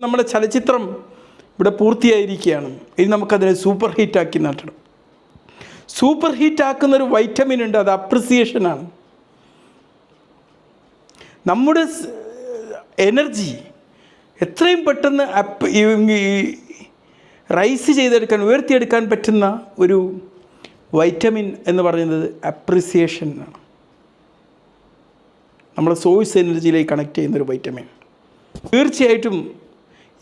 നമ്മുടെ ചലച്ചിത്രം ഇവിടെ പൂർത്തിയായിരിക്കുകയാണ്. ഇനി നമുക്കതിനെ സൂപ്പർ ഹിറ്റാക്കി മാറ്റണം. സൂപ്പർ ഹിറ്റാക്കുന്നൊരു വൈറ്റമിൻ ഉണ്ട്, അത് അപ്രിസിയേഷനാണ്. നമ്മുടെ എനർജി എത്രയും പെട്ടെന്ന് റൈസ് ചെയ്തെടുക്കാൻ, ഉയർത്തിയെടുക്കാൻ പറ്റുന്ന ഒരു വൈറ്റമിൻ എന്ന് പറയുന്നത് അപ്രിസിയേഷനാണ്. നമ്മളെ സോഴ്സ് എനർജിയിലേക്ക് കണക്ട് ചെയ്യുന്നൊരു വൈറ്റമിൻ. തീർച്ചയായിട്ടും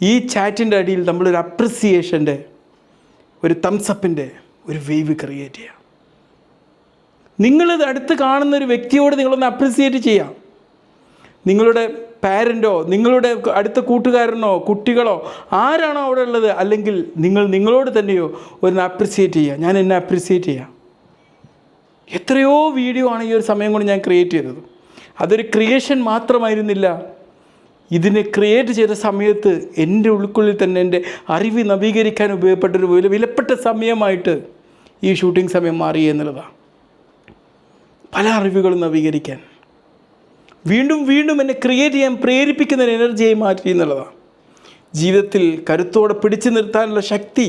ഈ ചാറ്റിൻ്റെ അടിയിൽ നമ്മളൊരു അപ്രിസിയേഷൻ്റെ, ഒരു തംസപ്പിൻ്റെ ഒരു വേവ് ക്രിയേറ്റ് ചെയ്യാം. നിങ്ങളിത് അടുത്ത് കാണുന്നൊരു വ്യക്തിയോട് നിങ്ങളൊന്ന് അപ്രിസിയേറ്റ് ചെയ്യാം. നിങ്ങളുടെ പാരൻറ്റോ, നിങ്ങളുടെ അടുത്ത കൂട്ടുകാരനോ, കുട്ടികളോ, ആരാണോ അവിടെ ഉള്ളത്, അല്ലെങ്കിൽ നിങ്ങളോട് തന്നെയോ ഒന്ന് അപ്രിസിയേറ്റ് ചെയ്യുക. ഞാൻ എന്നെ അപ്രിസിയേറ്റ് ചെയ്യാം. എത്രയോ വീഡിയോ ആണ് ഈ ഒരു സമയം കൊണ്ട് ഞാൻ ക്രിയേറ്റ് ചെയ്തത്. അതൊരു ക്രിയേഷൻ മാത്രമായിരുന്നില്ല. ഇതിനെ ക്രിയേറ്റ് ചെയ്ത സമയത്ത് എൻ്റെ ഉൾക്കുള്ളിൽ തന്നെ എൻ്റെ അറിവ് നവീകരിക്കാൻ ഉപയോഗപ്പെട്ടൊരു വിലപ്പെട്ട സമയമായിട്ട് ഈ ഷൂട്ടിംഗ് സമയം മാറി എന്നുള്ളതാണ്. പല അറിവുകളും നവീകരിക്കാൻ, വീണ്ടും വീണ്ടും എന്നെ ക്രിയേറ്റ് ചെയ്യാൻ പ്രേരിപ്പിക്കുന്ന ഒരു എനർജിയായി മാറ്റി എന്നുള്ളതാണ്. ജീവിതത്തിൽ കരുത്തോടെ പിടിച്ചു നിർത്താനുള്ള ശക്തി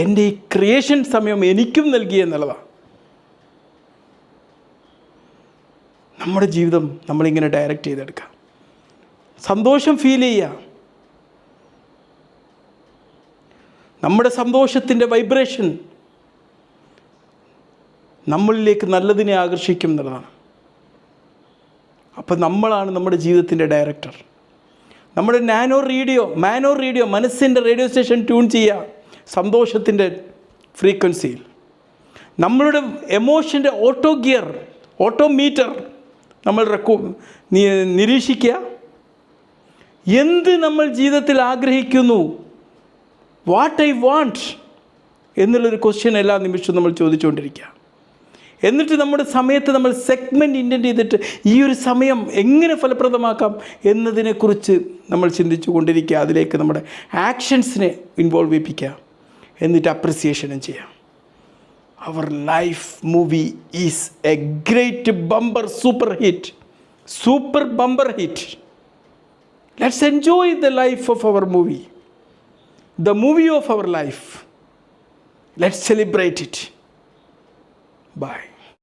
എൻ്റെ ഈ ക്രിയേഷൻ സമയം എനിക്കും നൽകി എന്നുള്ളതാണ്. നമ്മുടെ ജീവിതം നമ്മളിങ്ങനെ ഡയറക്റ്റ് ചെയ്തെടുക്കാം. സന്തോഷം ഫീൽ ചെയ്യുക. നമ്മുടെ സന്തോഷത്തിൻ്റെ വൈബ്രേഷൻ നമ്മളിലേക്ക് നല്ലതിനെ ആകർഷിക്കും എന്നുള്ളതാണ്. അപ്പം നമ്മളാണ് നമ്മുടെ ജീവിതത്തിൻ്റെ ഡയറക്ടർ. നമ്മുടെ മാനോ റേഡിയോ മനസ്സിൻ്റെ റേഡിയോ സ്റ്റേഷൻ ട്യൂൺ ചെയ്യുക സന്തോഷത്തിൻ്റെ ഫ്രീക്വൻസിയിൽ. നമ്മളുടെ എമോഷൻ്റെ ഓട്ടോമീറ്റർ നമ്മൾ നിരീക്ഷിക്കുക. എന്ത് നമ്മൾ ജീവിതത്തിൽ ആഗ്രഹിക്കുന്നു, വാട്ട് ഐ വാണ്ട് എന്നുള്ളൊരു ക്വസ്റ്റ്യൻ എല്ലാ നിമിഷവും നമ്മൾ ചോദിച്ചുകൊണ്ടിരിക്കുക. എന്നിട്ട് നമ്മുടെ സമയത്ത് നമ്മൾ സെഗ്മെൻറ്റ് ഇൻറ്റൻറ്റ് ചെയ്തിട്ട് ഈ ഒരു സമയം എങ്ങനെ ഫലപ്രദമാക്കാം എന്നതിനെക്കുറിച്ച് നമ്മൾ ചിന്തിച്ചു കൊണ്ടിരിക്കുക. അതിലേക്ക് നമ്മുടെ ആക്ഷൻസിനെ ഇൻവോൾവ് ചെയ്യിപ്പിക്കുക. എന്നിട്ട് അപ്രിസിയേഷനും ചെയ്യാം. അവർ life movie is a great super bumper hit. Let's enjoy the life of our movie, the movie of our life. Let's celebrate it. Bye.